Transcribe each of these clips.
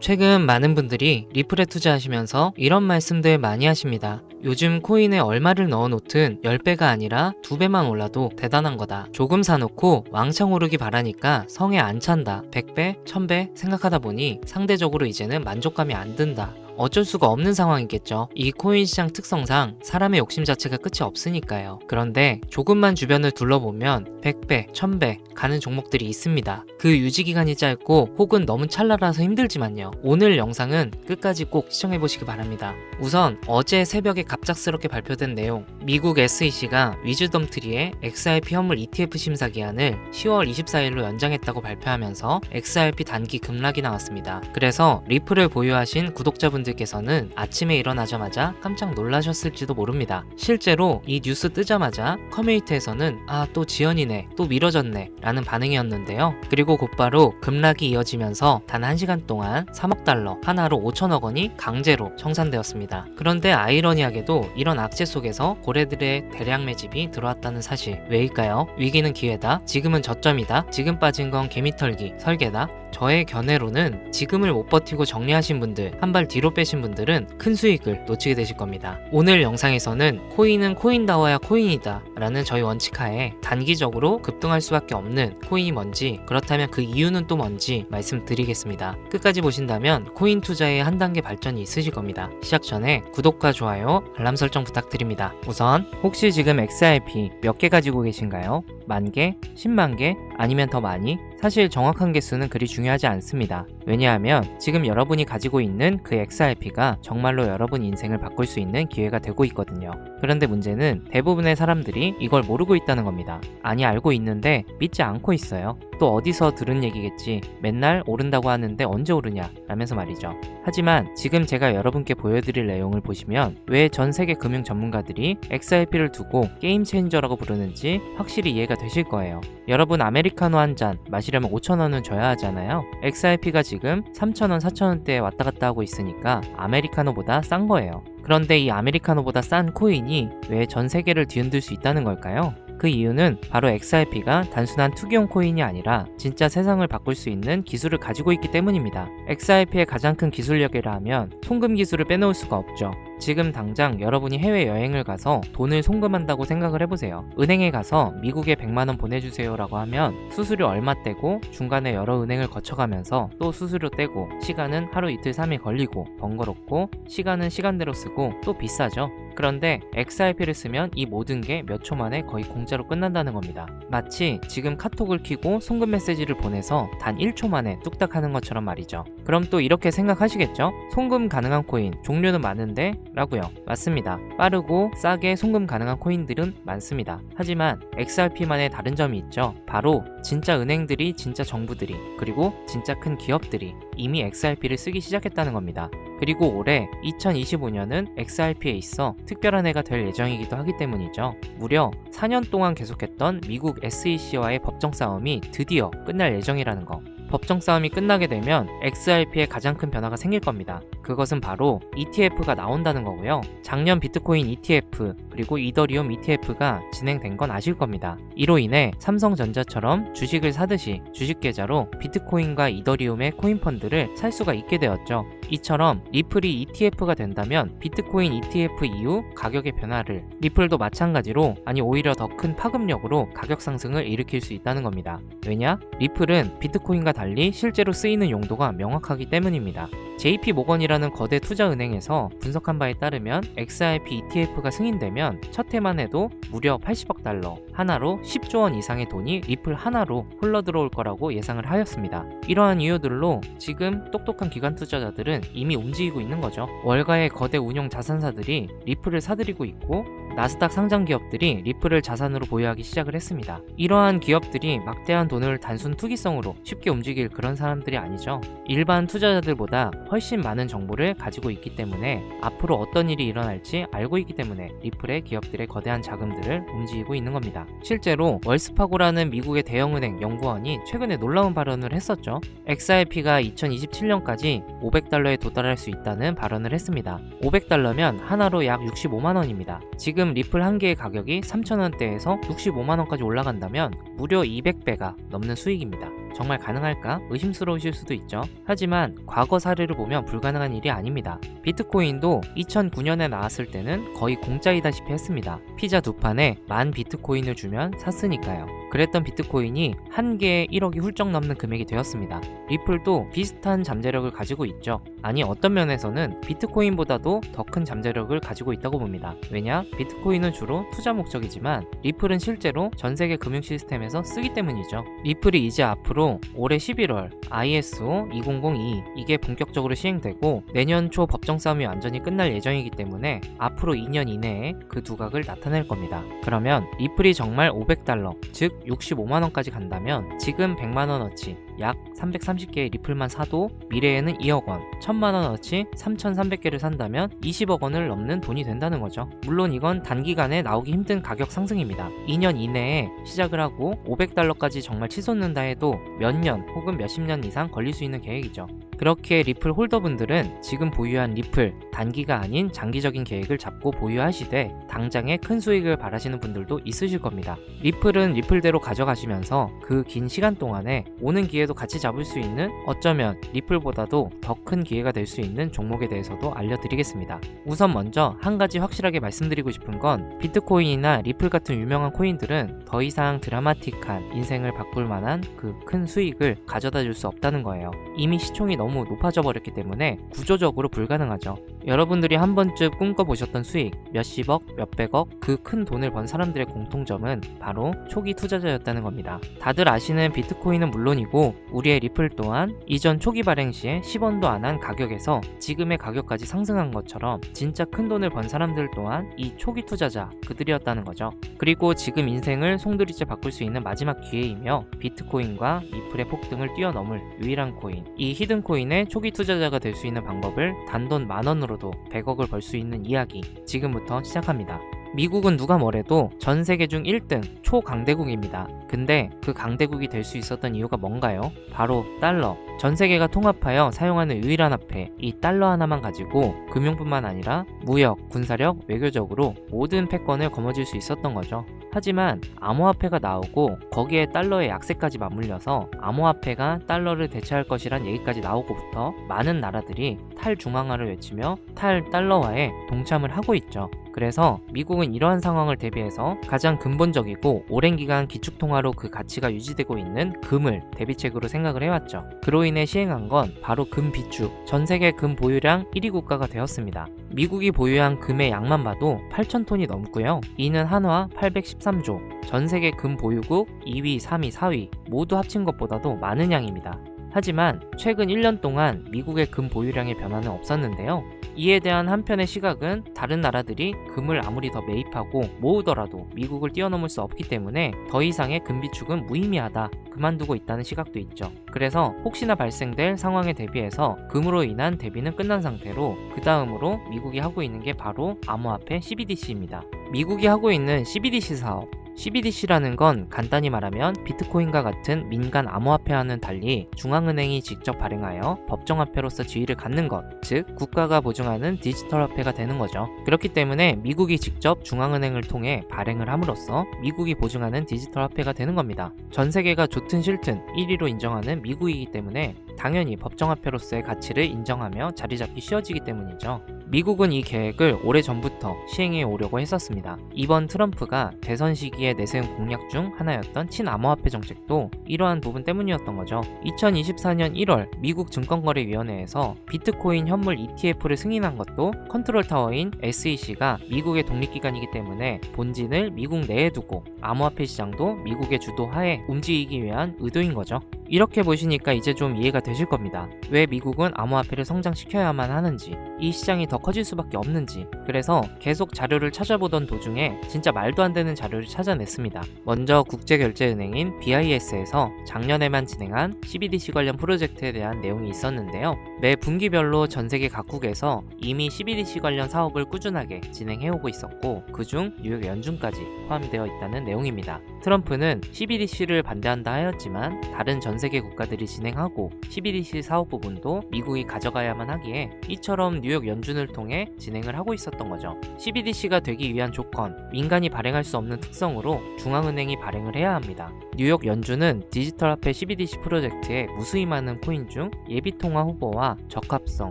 최근 많은 분들이 리플에 투자하시면서 이런 말씀들 많이 하십니다. 요즘 코인에 얼마를 넣어놓든 10배가 아니라 2배만 올라도 대단한 거다. 조금 사놓고 왕창 오르기 바라니까 성에 안 찬다. 100배, 1000배 생각하다 보니 상대적으로 이제는 만족감이 안 든다. 어쩔 수가 없는 상황이겠죠. 이 코인 시장 특성상 사람의 욕심 자체가 끝이 없으니까요. 그런데 조금만 주변을 둘러보면 100배, 1000배 가는 종목들이 있습니다. 그 유지기간이 짧고 혹은 너무 찰나라서 힘들지만요. 오늘 영상은 끝까지 꼭 시청해보시기 바랍니다. 우선 어제 새벽에 갑작스럽게 발표된 내용, 미국 SEC가 위즈덤트리의 XRP 현물 ETF 심사 기한을 10월 24일로 연장했다고 발표하면서 XRP 단기 급락이 나왔습니다. 그래서 리플을 보유하신 구독자분들께서는 아침에 일어나자마자 깜짝 놀라셨을지도 모릅니다. 실제로 이 뉴스 뜨자마자 커뮤니티에서는 또 지연이네, 또 미뤄졌네 라는 반응이었는데요. 그리고 곧바로 급락이 이어지면서 단 1시간 동안 3억 달러, 하나로 5천억 원이 강제로 청산되었습니다. 그런데 아이러니하게도 이런 악재 속에서 고래들의 대량 매집이 들어왔다는 사실. 왜일까요? 위기는 기회다, 지금은 저점이다, 지금 빠진 건 개미털기, 설계다. 저의 견해로는 지금을 못 버티고 정리하신 분들, 한 발 뒤로 빼신 분들은 큰 수익을 놓치게 되실 겁니다. 오늘 영상에서는 코인은 코인다워야 코인이다 라는 저희 원칙하에 단기적으로 급등할 수밖에 없는 코인이 뭔지, 그렇다면 그 이유는 또 뭔지 말씀드리겠습니다. 끝까지 보신다면 코인 투자에 한 단계 발전이 있으실 겁니다. 시작 전에 구독과 좋아요, 알람 설정 부탁드립니다. 우선 혹시 지금 XRP 몇 개 가지고 계신가요? 10,000개? 100,000개? 아니면 더 많이? 사실 정확한 개수는 그리 중요하지 않습니다. 왜냐하면 지금 여러분이 가지고 있는 그 XRP가 정말로 여러분 인생을 바꿀 수 있는 기회가 되고 있거든요. 그런데 문제는 대부분의 사람들이 이걸 모르고 있다는 겁니다. 아니, 알고 있는데 믿지 않고 있어요. 또 어디서 들은 얘기겠지, 맨날 오른다고 하는데 언제 오르냐 라면서 말이죠. 하지만 지금 제가 여러분께 보여드릴 내용을 보시면 왜 전 세계 금융 전문가들이 XRP를 두고 게임 체인저라고 부르는지 확실히 이해가 되실 거예요. 여러분, 아메리카노 한 잔 마시려면 5,000원은 줘야 하잖아요. XRP가 지금 3,000원, 4,000원대에 왔다 갔다 하고 있으니까 아메리카노보다 싼 거예요. 그런데 이 아메리카노보다 싼 코인이 왜 전 세계를 뒤흔들 수 있다는 걸까요? 그 이유는 바로 XRP가 단순한 투기용 코인이 아니라 진짜 세상을 바꿀 수 있는 기술을 가지고 있기 때문입니다. XRP의 가장 큰 기술력이라 하면 송금 기술을 빼놓을 수가 없죠. 지금 당장 여러분이 해외여행을 가서 돈을 송금한다고 생각을 해보세요. 은행에 가서 미국에 100만원 보내주세요 라고 하면 수수료 얼마 떼고 중간에 여러 은행을 거쳐가면서 또 수수료 떼고, 시간은 하루 이틀 3일 걸리고 번거롭고, 시간은 시간대로 쓰고 또 비싸죠. 그런데 XRP를 쓰면 이 모든 게 몇 초 만에 거의 공짜로 끝난다는 겁니다. 마치 지금 카톡을 켜고 송금 메시지를 보내서 단 1초 만에 뚝딱 하는 것처럼 말이죠. 그럼 또 이렇게 생각하시겠죠? 송금 가능한 코인 종류는 많은데? 라고요. 맞습니다. 빠르고 싸게 송금 가능한 코인들은 많습니다. 하지만 XRP만의 다른 점이 있죠. 바로 진짜 은행들이, 진짜 정부들이, 그리고 진짜 큰 기업들이 이미 XRP를 쓰기 시작했다는 겁니다. 그리고 올해 2025년은 XRP에 있어 특별한 해가 될 예정이기도 하기 때문이죠. 무려 4년 동안 계속했던 미국 SEC와의 법정 싸움이 드디어 끝날 예정이라는 거. 법정 싸움이 끝나게 되면 XRP에 가장 큰 변화가 생길 겁니다. 그것은 바로 ETF가 나온다는 거고요. 작년 비트코인 ETF 그리고 이더리움 ETF가 진행된 건 아실 겁니다. 이로 인해 삼성전자처럼 주식을 사듯이 주식 계좌로 비트코인과 이더리움의 코인 펀드를 살 수가 있게 되었죠. 이처럼 리플이 ETF가 된다면 비트코인 ETF 이후 가격의 변화를, 리플도 마찬가지로, 아니 오히려 더 큰 파급력으로 가격 상승을 일으킬 수 있다는 겁니다. 왜냐? 리플은 비트코인과 달리 실제로 쓰이는 용도가 명확하기 때문입니다. JP모건이라는 거대 투자은행에서 분석한 바에 따르면 XRP ETF가 승인되면 첫 해만 해도 무려 80억 달러, 하나로 10조 원 이상의 돈이 리플 하나로 흘러들어올 거라고 예상을 하였습니다. 이러한 이유들로 지금 똑똑한 기관 투자자들은 이미 움직이고 있는 거죠. 월가의 거대 운용 자산사들이 리플을 사들이고 있고, 나스닥 상장 기업들이 리플을 자산으로 보유하기 시작을 했습니다. 이러한 기업들이 막대한 돈을 단순 투기성으로 쉽게 움직일 그런 사람들이 아니죠. 일반 투자자들보다 훨씬 많은 정보를 가지고 있기 때문에 앞으로 어떤 일이 일어날지 알고 있기 때문에 리플의 기업들의 거대한 자금들을 움직이고 있는 겁니다. 실제로 월스파고라는 미국의 대형은행 연구원이 최근에 놀라운 발언을 했었죠. XRP가 2027년까지 500달러에 도달할 수 있다는 발언을 했습니다. 500달러면 하나로 약 65만 원입니다. 지금 리플 한 개의 가격이 3,000원대에서 65만 원까지 올라간다면 무려 200배가 넘는 수익입니다. 정말 가능할까 의심스러우실 수도 있죠. 하지만 과거 사례를 보면 불가능한 일이 아닙니다. 비트코인도 2009년에 나왔을 때는 거의 공짜이다시피 했습니다. 피자 2판에 10,000 비트코인을 주면 샀으니까요. 그랬던 비트코인이 한 개에 1억이 훌쩍 넘는 금액이 되었습니다. 리플도 비슷한 잠재력을 가지고 있죠. 아니, 어떤 면에서는 비트코인보다도 더 큰 잠재력을 가지고 있다고 봅니다. 왜냐? 비트코인은 주로 투자 목적이지만 리플은 실제로 전 세계 금융 시스템에서 쓰기 때문이죠. 리플이 이제 앞으로 올해 11월 ISO 2002 이게 본격적으로 시행되고 내년 초 법정 싸움이 완전히 끝날 예정이기 때문에 앞으로 2년 이내에 그 두각을 나타낼 겁니다. 그러면 리플이 정말 $500, 즉 65만원까지 간다면 지금 100만원어치 약 330개의 리플만 사도 미래에는 2억원, 1000만원어치 3300개를 산다면 20억원을 넘는 돈이 된다는 거죠. 물론 이건 단기간에 나오기 힘든 가격 상승입니다. 2년 이내에 시작을 하고 $500까지 정말 치솟는다 해도 몇 년 혹은 몇십 년 이상 걸릴 수 있는 계획이죠. 그렇게 리플 홀더분들은 지금 보유한 리플 단기가 아닌 장기적인 계획을 잡고 보유하시되 당장에 큰 수익을 바라시는 분들도 있으실 겁니다. 리플은 리플대로 가져가시면서 그 긴 시간 동안에 오는 기회도 같이 잡을 수 있는 어쩌면 리플보다도 더 큰 기회가 될 수 있는 종목에 대해서도 알려드리겠습니다. 우선 먼저 한 가지 확실하게 말씀드리고 싶은 건 비트코인이나 리플 같은 유명한 코인들은 더 이상 드라마틱한 인생을 바꿀 만한 그 큰 수익을 가져다 줄 수 없다는 거예요. 이미 시총이 너무 높아져 버렸기 때문에 구조적으로 불가능하죠. 여러분들이 한 번쯤 꿈꿔보셨던 수익 몇십억, 몇백억 그 큰 돈을 번 사람들의 공통점은 바로 초기 투자자였다는 겁니다. 다들 아시는 비트코인은 물론이고 우리의 리플 또한 이전 초기 발행 시에 10원도 안 한 가격에서 지금의 가격까지 상승한 것처럼 진짜 큰 돈을 번 사람들 또한 이 초기 투자자 그들이었다는 거죠. 그리고 지금 인생을 송두리째 바꿀 수 있는 마지막 기회이며 비트코인과 리플의 폭등을 뛰어넘을 유일한 코인, 이 히든코인의 초기 투자자가 될 수 있는 방법을 단돈 10,000원으로도 100억을 벌 수 있는 이야기 지금부터 시작합니다. 미국은 누가 뭐래도 전 세계 중 1등 초강대국입니다. 근데 그 강대국이 될 수 있었던 이유가 뭔가요? 바로 달러. 전 세계가 통합하여 사용하는 유일한 화폐, 이 달러 하나만 가지고 금융뿐만 아니라 무역, 군사력, 외교적으로 모든 패권을 거머쥘 수 있었던 거죠. 하지만 암호화폐가 나오고 거기에 달러의 약세까지 맞물려서 암호화폐가 달러를 대체할 것이란 얘기까지 나오고부터 많은 나라들이 탈중앙화를 외치며 탈달러화에 동참을 하고 있죠. 그래서 미국은 이러한 상황을 대비해서 가장 근본적이고 오랜 기간 기축통화로 그 가치가 유지되고 있는 금을 대비책으로 생각을 해왔죠. 그로 인해 시행한 건 바로 금 비축, 전 세계 금 보유량 1위 국가가 되었습니다. 미국이 보유한 금의 양만 봐도 8,000톤이 넘고요. 이는 한화 813조, 전 세계 금 보유국 2위, 3위, 4위 모두 합친 것보다도 많은 양입니다. 하지만 최근 1년 동안 미국의 금 보유량의 변화는 없었는데요. 이에 대한 한편의 시각은 다른 나라들이 금을 아무리 더 매입하고 모으더라도 미국을 뛰어넘을 수 없기 때문에 더 이상의 금 비축은 무의미하다, 그만두고 있다는 시각도 있죠. 그래서 혹시나 발생될 상황에 대비해서 금으로 인한 대비는 끝난 상태로 그 다음으로 미국이 하고 있는 게 바로 암호화폐 CBDC입니다. 미국이 하고 있는 CBDC 사업, CBDC라는 건 간단히 말하면 비트코인과 같은 민간 암호화폐와는 달리 중앙은행이 직접 발행하여 법정화폐로서 지위를 갖는 것, 즉 국가가 보증하는 디지털 화폐가 되는 거죠. 그렇기 때문에 미국이 직접 중앙은행을 통해 발행을 함으로써 미국이 보증하는 디지털 화폐가 되는 겁니다. 전 세계가 좋든 싫든 1위로 인정하는 미국이기 때문에 당연히 법정화폐로서의 가치를 인정하며 자리잡기 쉬워지기 때문이죠. 미국은 이 계획을 오래전부터 시행해 오려고 했었습니다. 이번 트럼프가 대선 시기에 내세운 공약 중 하나였던 친암호화폐 정책도 이러한 부분 때문이었던 거죠. 2024년 1월 미국 증권거래위원회에서 비트코인 현물 ETF를 승인한 것도 컨트롤 타워인 SEC가 미국의 독립기관이기 때문에 본진을 미국 내에 두고 암호화폐 시장도 미국의 주도하에 움직이기 위한 의도인 거죠. 이렇게 보시니까 이제 좀 이해가 되실 겁니다. 왜 미국은 암호화폐를 성장시켜야만 하는지, 이 시장이 더 커질 수밖에 없는지. 그래서 계속 자료를 찾아보던 도중에 진짜 말도 안 되는 자료를 찾아냈습니다. 먼저 국제결제은행인 BIS에서 작년에만 진행한 CBDC 관련 프로젝트에 대한 내용이 있었는데요. 매 분기별로 전 세계 각국에서 이미 CBDC 관련 사업을 꾸준하게 진행해오고 있었고 그중 뉴욕 연준까지 포함되어 있다는 내용입니다. 트럼프는 CBDC를 반대한다 하였지만 다른 전 세계 국가들이 진행하고 CBDC 사업 부분도 미국이 가져가야만 하기에 이처럼 뉴욕 연준을 통해 진행을 하고 있었던 거죠. CBDC가 되기 위한 조건, 민간이 발행할 수 없는 특성으로 중앙은행이 발행을 해야 합니다. 뉴욕 연준은 디지털 화폐 CBDC 프로젝트에 무수히 많은 코인 중 예비통화 후보와 적합성,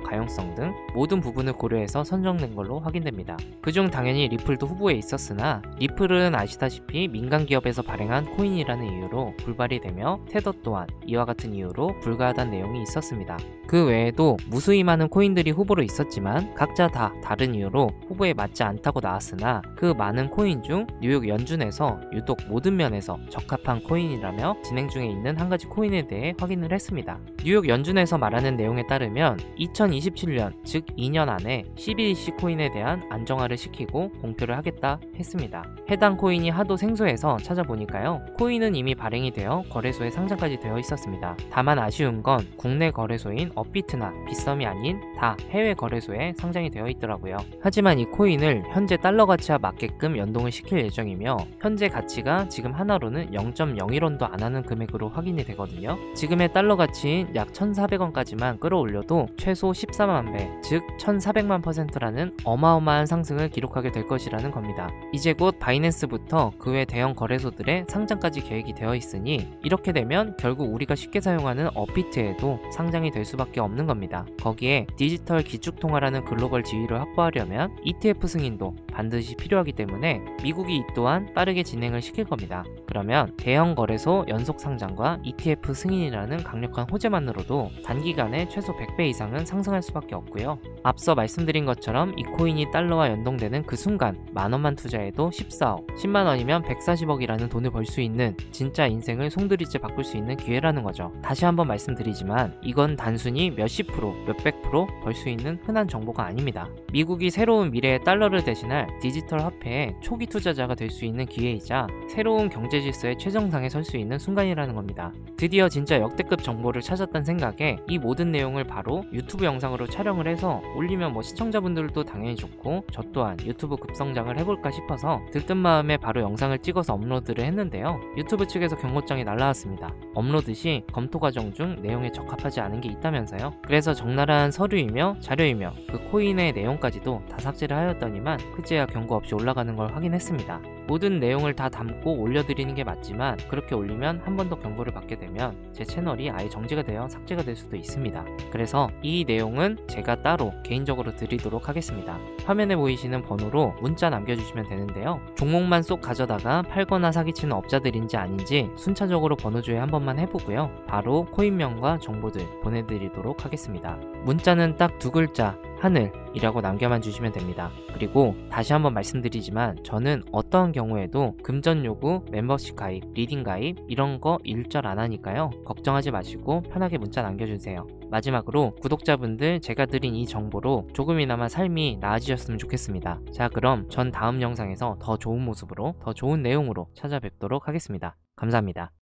가용성 등 모든 부분을 고려해서 선정된 걸로 확인됩니다. 그중 당연히 리플도 후보에 있었으나 리플은 아시다시피 민간 기업에서 발행한 코인이라는 이유로 불발이 되며 테더 또한 이와 같은 이유로 불가하다는 내용이 있었습니다. 그 외에도 무수히 많은 코인들이 후보로 있었지만 각자 다 다른 이유로 후보에 맞지 않다고 나왔으나 그 많은 코인 중 뉴욕 연준에서 유독 모든 면에서 적합한 코인이라며 진행 중에 있는 한 가지 코인에 대해 확인을 했습니다. 뉴욕 연준에서 말하는 내용에 따르면 2027년 즉 2년 안에 CBDC 코인에 대한 안정화를 시키고 공표를 하겠다 했습니다. 해당 코인이 하도 생소해서 찾아보니까요, 코인은 이미 발행이 되어 거래소에 상장까지 되어 있었습니다. 다만 아쉬운 건 국내 거래소인 업비트나 빗썸이 아닌 다 해외 거래소에 상장이 되어 있더라고요. 하지만 이 코인을 현재 달러 가치와 맞게끔 연동을 시킬 예정이며 현재 가치가 지금 하나로는 0.01원도 안 하는 금액으로 확인이 되거든요. 지금의 달러 가치인 약 1,400원까지만 끌어올려도 최소 14만 배, 즉 1,400만%라는 어마어마한 상승을 기록하게 될 것이라는 겁니다. 이제 곧 바이낸스부터 그 외 대형 거래소들의 상장까지 계획이 되어 있으니 이렇게 되면 결국 우리가 쉽게 사용하는 업비트에도 상장이 될 수밖에 없는 겁니다. 거기에 디지털 기축통화라는 글로벌 지위를 확보하려면 ETF 승인도 반드시 필요하기 때문에 미국이 이 또한 빠르게 진행을 시킬 겁니다. 그러면 대형 거래소 연속 상장과 ETF 승인이라는 강력한 호재만으로도 단기간에 최소 100배 이상은 상승할 수밖에 없고요. 앞서 말씀드린 것처럼 이 코인이 달러와 연동되는 그 순간 만원만 투자해도 14억, 10만원이면 140억이라는 돈을 벌 수 있는 진짜 인생을 송두리째 바꿀 수 있는 기회라는 거죠. 다시 한번 말씀드리지만 이건 단순히 몇십 프로, 몇백 프로 벌 수 있는 흔한 정보가 아닙니다. 미국이 새로운 미래의 달러를 대신할 디지털 화폐의 초기 투자자가 될 수 있는 기회이자 새로운 경제 질서의 최정상에 설 수 있는 순간이라는 겁니다. 드디어 진짜 역대급 정보를 찾았다는 생각에 이 모든 내용을 바로 유튜브 영상으로 촬영을 해서 올리면 시청자분들도 당연히 좋고 저 또한 유튜브 급성장을 해볼까 싶어서 들뜬 마음에 바로 영상을 찍어서 업로드를 했는데요. 유튜브 측에서 경고장이 날라왔습니다. 업로드 시 검토 과정 중 내용에 적합하지 않은 게 있다면서요. 그래서 적나라한 서류이며 자료이며 그 코인의 내용까지도 다 삭제를 하였더니만 그제야 경고 없이 올라가는 걸 확인했습니다. 모든 내용을 다 담고 올려드리는 게 맞지만 그렇게 올리면 한 번 더 경고를 받게 되면 제 채널이 아예 정지가 되어 삭제가 될 수도 있습니다. 그래서 이 내용은 제가 따로 개인적으로 드리도록 하겠습니다. 화면에 보이시는 번호로 문자 남겨주시면 되는데요. 종목만 쏙 가져다가 팔거나 사기치는 업자들인지 아닌지 순차적으로 번호 조회 한 번만 해보고요. 바로 코인명과 정보들 보내드리도록 하겠습니다. 문자는 딱 두 글자, 하늘이라고 남겨만 주시면 됩니다. 그리고 다시 한번 말씀드리지만 저는 어떠한 경우에도 금전 요구, 멤버십 가입, 리딩 가입 이런 거 일절 안 하니까요. 걱정하지 마시고 편하게 문자 남겨주세요. 마지막으로 구독자분들 제가 드린 이 정보로 조금이나마 삶이 나아지셨으면 좋겠습니다. 자, 그럼 전 다음 영상에서 더 좋은 모습으로 더 좋은 내용으로 찾아뵙도록 하겠습니다. 감사합니다.